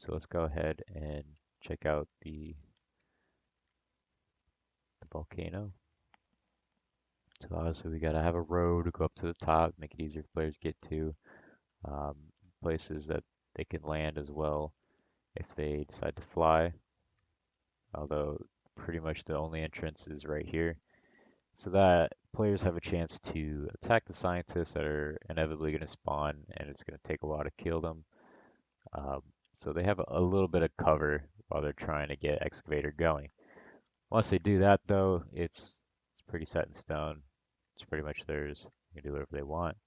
So let's go ahead and check out the volcano. So obviously we gotta have a road to go up to the top, make it easier for players to get to. Um, Places that they can land as well if they decide to fly, although pretty much the only entrance is right here. So that players have a chance to attack the scientists that are inevitably going to spawn, and it's going to take a while to kill them. Um, so they have a little bit of cover while they're trying to get Excavator going. Once they do that, though, it's pretty set in stone. It's pretty much theirs. They can do whatever they want.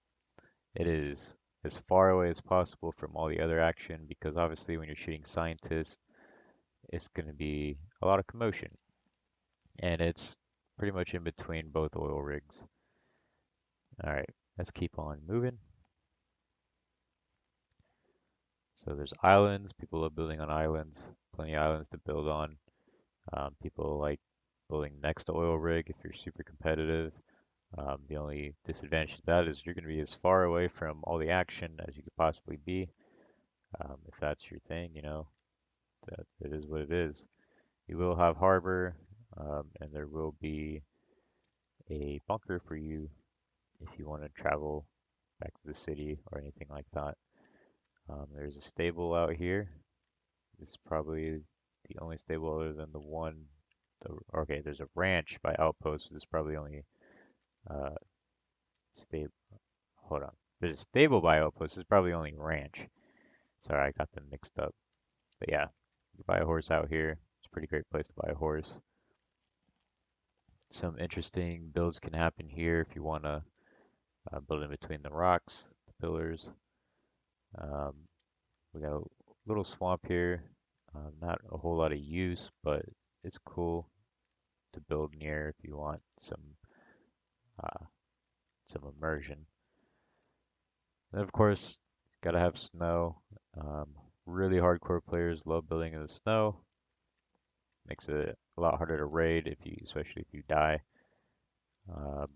It is as far away as possible from all the other action because obviously when you're shooting scientists, it's going to be a lot of commotion, and it's pretty much in between both oil rigs. All right, let's keep on moving. So there's islands. People love building on islands. Plenty of islands to build on. People like building next to oil rig if you're super competitive. The only disadvantage to that is you're going to be as far away from all the action as you could possibly be. If that's your thing, that it is what it is. You will have harbor, and there will be a bunker for you if you want to travel back to the city or anything like that. There's a stable out here. This is probably the only stable other than the one. Okay, there's a ranch by Outpost. This is probably only uh, stable. Hold on. There's a stable by Outpost. This is probably only ranch. Sorry, I got them mixed up. But yeah, you buy a horse out here. It's a pretty great place to buy a horse. Some interesting builds can happen here if you want to build in between the rocks, the pillars. Um, we got a little swamp here. Not a whole lot of use, but it's cool to build near if you want uh, some immersion. And of course, gotta have snow. Really hardcore players love building in the snow. Makes it a lot harder to raid especially if you die. Um,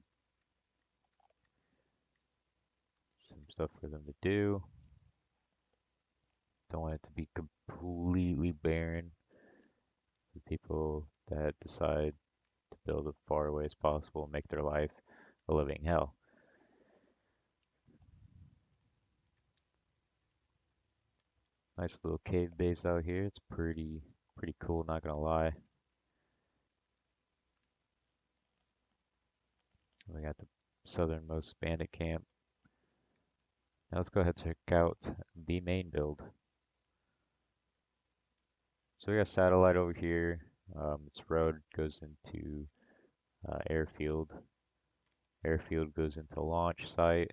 some stuff for them to do. Don't want it to be completely barren for people that decide to build as far away as possible and make their life a living hell. Nice little cave base out here. It's pretty cool, not gonna lie. We got the southernmost bandit camp. Now let's go ahead and check out the main build. So we got satellite over here. Its road goes into airfield. Airfield goes into launch site,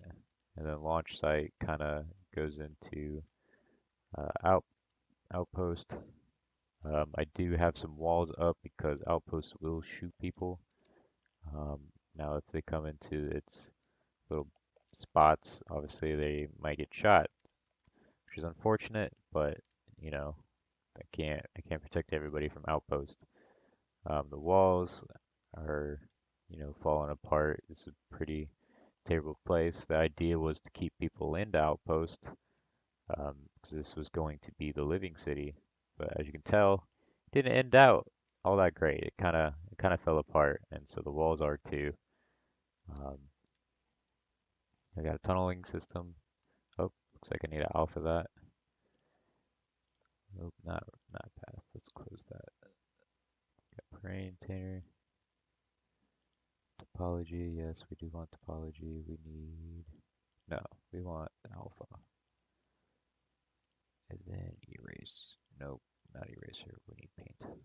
and then launch site kind of goes into uh, outpost. I do have some walls up because outposts will shoot people. Um, Now, if they come into its little spots, obviously they might get shot, which is unfortunate, but you know, I can't protect everybody from outpost. The walls are, falling apart. It's a pretty terrible place. The idea was to keep people in the outpost, because this was going to be the living city. But as you can tell, it didn't end out all that great. It kind of fell apart, and so the walls are too. Um, I got a tunneling system. Oh, looks like I need an alpha that. Nope, not path. Let's close that. Got parade container. Topology. Yes, we do want topology. We need no. We want alpha. And then erase. Nope, not eraser. We need paint.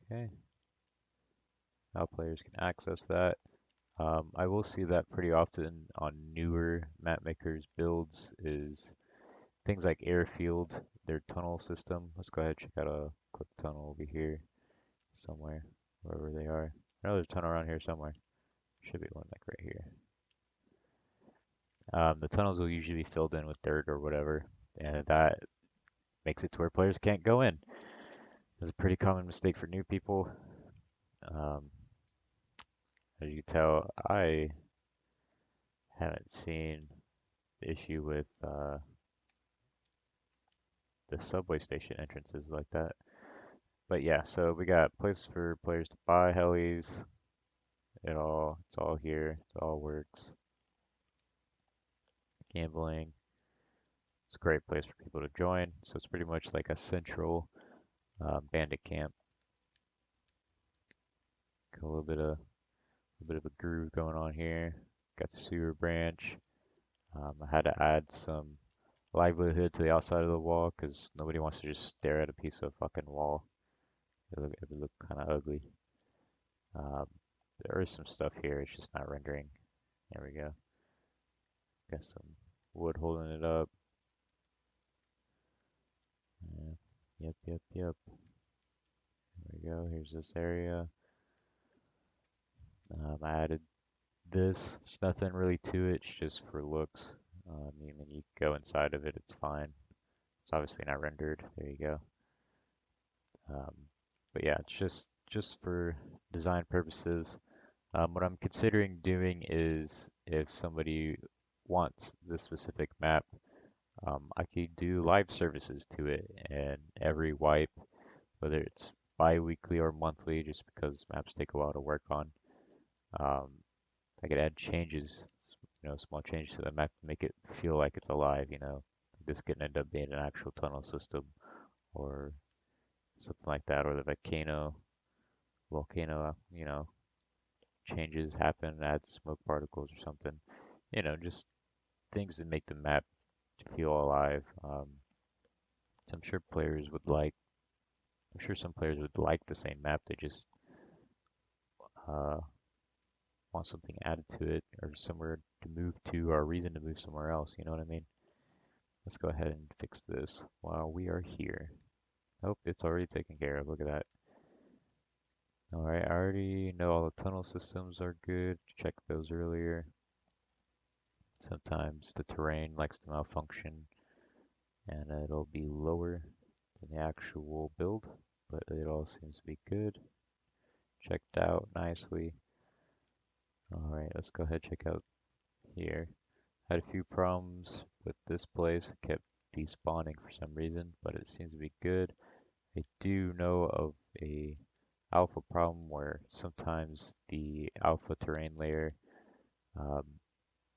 Okay. Now players can access that. I will see that pretty often on newer map makers builds is things like airfield, their tunnel system. Let's go ahead and check out a quick tunnel over here somewhere, wherever they are. I know there's a tunnel around here somewhere. Should be one like right here. The tunnels will usually be filled in with dirt or whatever, and that makes it to where players can't go in. It's a pretty common mistake for new people. Um, as you can tell, I haven't seen the issue with the subway station entrances like that. But yeah, so we got places for players to buy helis. It's all here. It all works. Gambling. It's a great place for people to join. So it's pretty much like a central bandit camp. Got a bit of a groove going on here. Got the sewer branch. I had to add some livelihood to the outside of the wall because nobody wants to just stare at a piece of fucking wall. It would look kind of ugly. Um, there is some stuff here. It's just not rendering. There we go. Got some wood holding it up. Yeah. Yep. There we go. Here's this area. I added this. There's nothing really to it. It's just for looks. When you go inside of it, it's fine. It's obviously not rendered. There you go. Um, but yeah, it's just for design purposes. What I'm considering doing is if somebody wants this specific map, I could do live services to it, and every wipe, whether it's bi-weekly or monthly, just because maps take a while to work on, um, I could add changes, small changes to the map to make it feel like it's alive. This could end up being an actual tunnel system or something like that, or the volcano, changes happen, add smoke particles or something. Just things that make the map feel alive. So I'm sure some players would like the same map. They just uh, want something added to it or somewhere to move to or a reason to move somewhere else. You know what I mean? Let's go ahead and fix this while we are here. Oh, it's already taken care of. Look at that. All right, I already know all the tunnel systems are good. Checked those earlier. Sometimes the terrain likes to malfunction and it'll be lower than the actual build, but it all seems to be good. Checked out nicely. All right, let's go ahead and check out here. Had a few problems with this place. It kept despawning for some reason, but it seems to be good. I do know of a alpha problem where sometimes the alpha terrain layer um,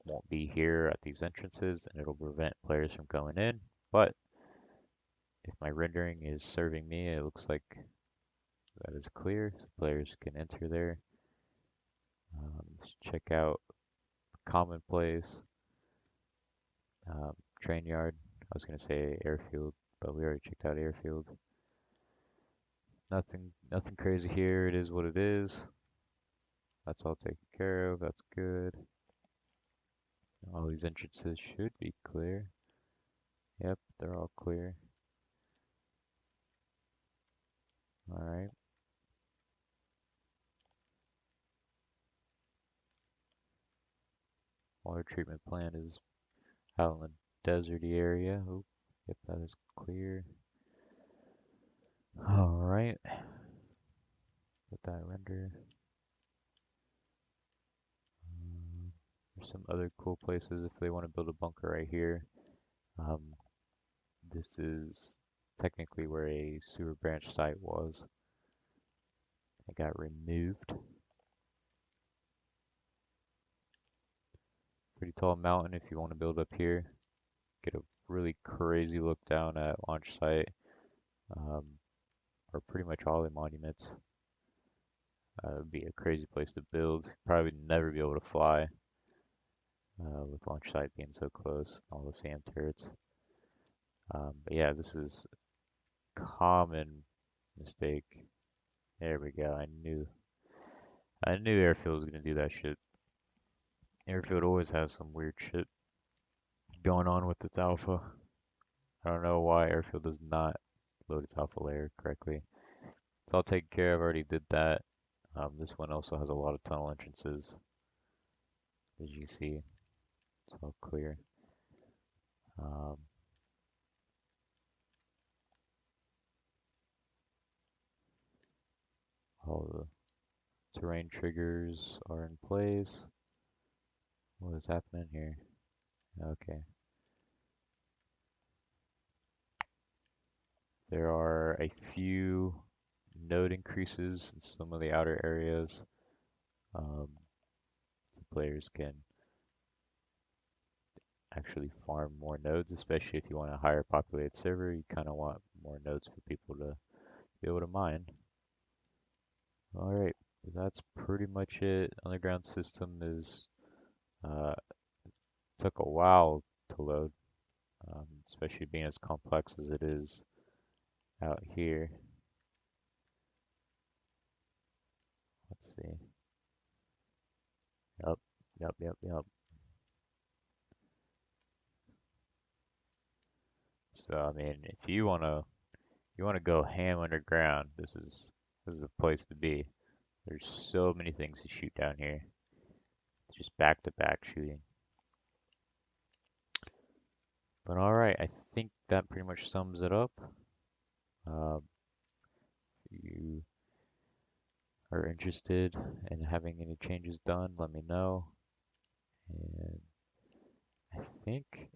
won't be here at these entrances and it'll prevent players from going in. But if my rendering is serving me, it looks like that is clear. So players can enter there. Let's check out commonplace, train yard. I was going to say airfield, but we already checked out airfield. Nothing crazy here. It is what it is. That's all taken care of. That's good. All these entrances should be clear. Yep, they're all clear. All right. Water treatment plant is out in the deserty area. Oop, yep, that is clear. All right. Let that render. There's some other cool places if they want to build a bunker right here. Um, this is technically where a sewer branch site was. It got removed. Pretty tall mountain if you want to build up here. Get a really crazy look down at launch site, um, or pretty much all the monuments. It would be a crazy place to build. Probably never be able to fly with launch site being so close. All the SAM turrets. But yeah, this is common mistake. There we go. I knew Airfield was gonna do that shit. Airfield always has some weird shit going on with its alpha. I don't know why Airfield does not load its alpha layer correctly. It's all taken care of. I already did that. This one also has a lot of tunnel entrances, as you see. It's all clear. Um, all the terrain triggers are in place. What is happening here? Okay. There are a few node increases in some of the outer areas. Um, so players can actually farm more nodes, especially if you want a higher populated server. You kind of want more nodes for people to be able to mine. All right, that's pretty much it. Underground system is uh, took a while to load, especially being as complex as it is out here. Let's see. Yep, yep. So I mean, if you wanna go ham underground, this is the place to be. There's so many things to shoot down here. Just back to back shooting. But all right, I think that pretty much sums it up. If you are interested in having any changes done, let me know. And I think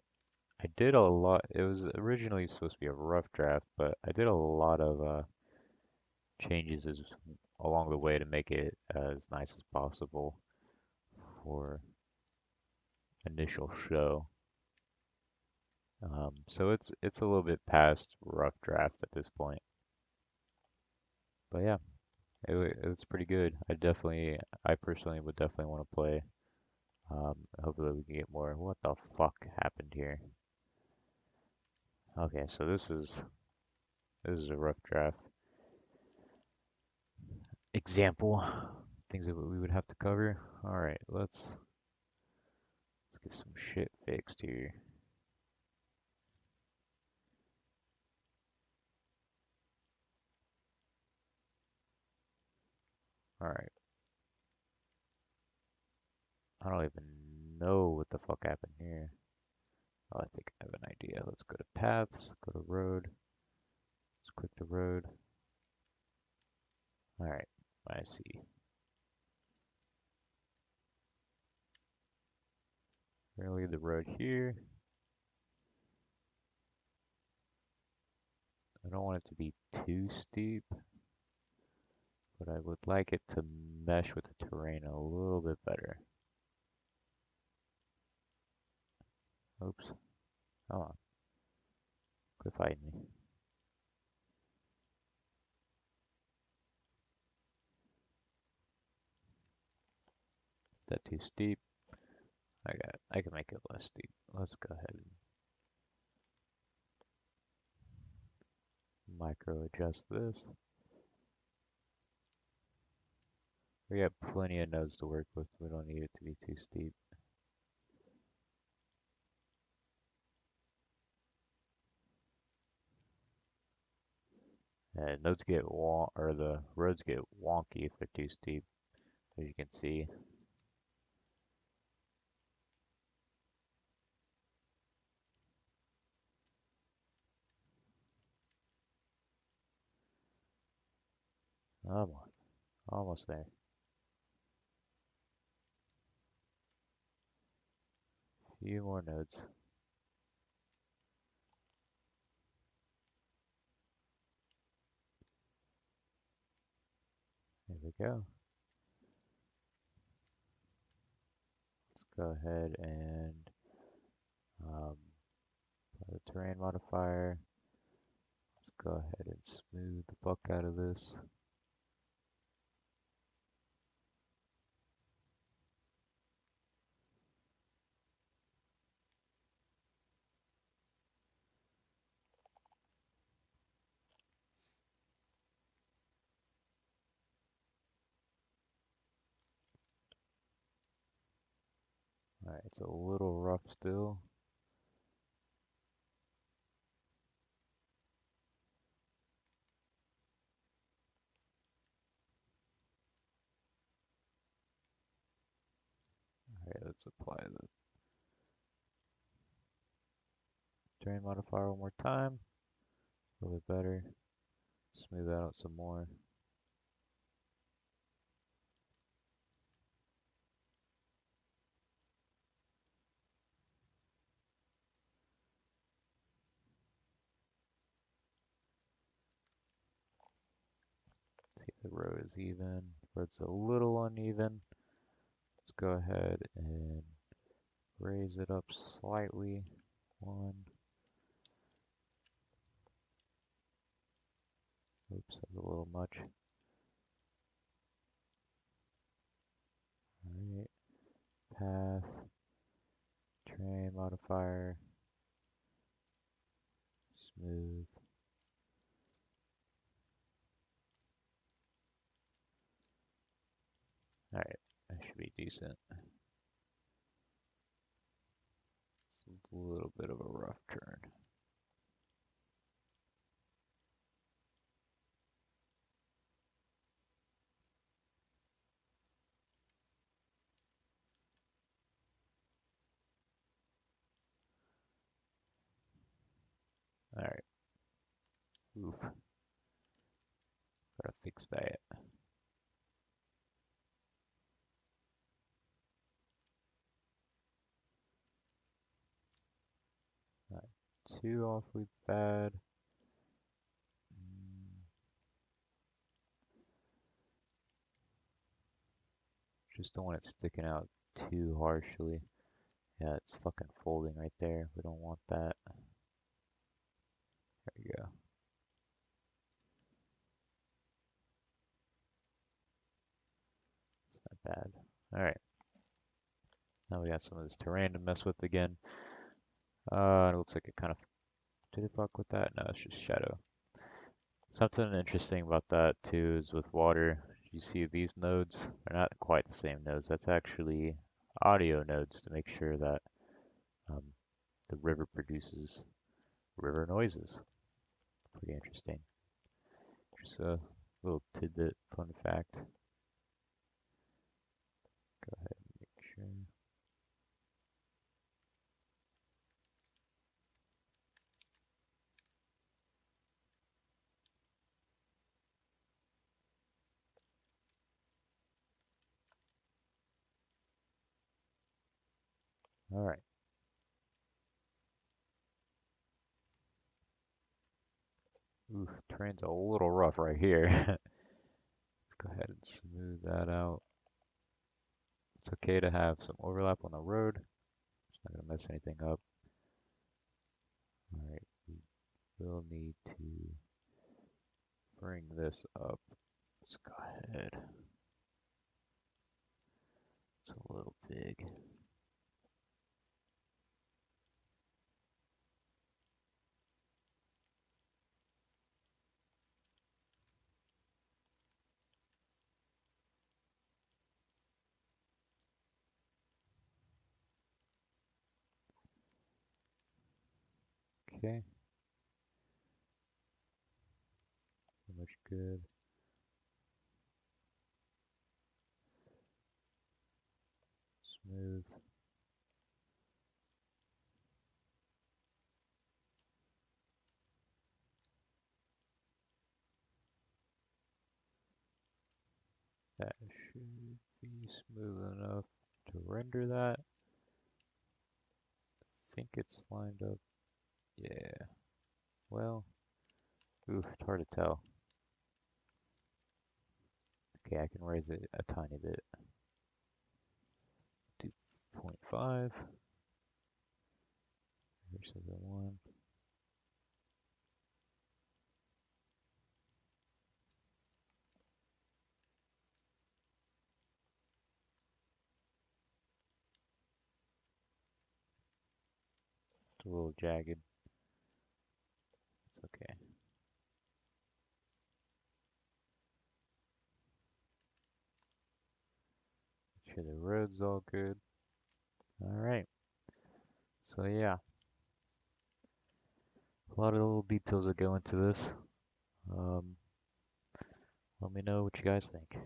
I did a lot. It was originally supposed to be a rough draft, but I did a lot of changes along the way to make it as nice as possible for initial show. So it's a little bit past rough draft at this point. But yeah, it's pretty good. I personally would definitely want to play. Hopefully we can get more. What the fuck happened here? Okay, so this is a rough draft example. Things that we would have to cover. All right, let's get some shit fixed here. All right, I don't even know what the fuck happened here. Oh, I think I have an idea. Let's go to paths, go to road. Let's click the road. All right, I see. We're gonna leave the road here. I don't want it to be too steep, but I would like it to mesh with the terrain a little bit better. Oops. Come on. Quit fighting me. Is that too steep? I can make it less steep. Let's go ahead and micro adjust this. We have plenty of nodes to work with. We don't need it to be too steep. Nodes get or the roads get wonky if they're too steep, as you can see. Almost, almost there. Few more nodes. There we go. Let's go ahead and um, apply the terrain modifier. Let's go ahead and smooth the fuck out of this. Alright, it's a little rough still. Alright, let's apply the terrain modifier one more time. A little bit better. Smooth that out some more. The row is even. Road's a little uneven. Let's go ahead and raise it up slightly. One. Oops, that's a little much. Alright. Path. Terrain modifier. Smooth. Alright, that should be decent. It's a little bit of a rough turn. Alright, oof, gotta fix that. Not too awfully bad. Just don't want it sticking out too harshly. Yeah, it's fucking folding right there. We don't want that. There we go. It's not bad. Alright, now we got some of this terrain to mess with again. It looks like it kind of... Did it fuck with that? No, it's just shadow. Something interesting about that too is with water. You see these nodes? They're not quite the same nodes. That's actually audio nodes to make sure that um, the river produces river noises. Pretty interesting. Just a little tidbit, fun fact. Go ahead and make sure. All right. Ooh, terrain's a little rough right here. Let's go ahead and smooth that out. It's okay to have some overlap on the road. It's not gonna mess anything up. All right, we'll need to bring this up. Let's go ahead. It's a little big. Okay, pretty much good. Smooth. That should be smooth enough to render that. I think it's lined up. Yeah. Well, oof, it's hard to tell. Okay, I can raise it a tiny bit. 2.5 versus the 1. It's a little jagged. It's okay. Make sure the road's all good. Alright. So yeah, a lot of little details that go into this. Um, Let me know what you guys think.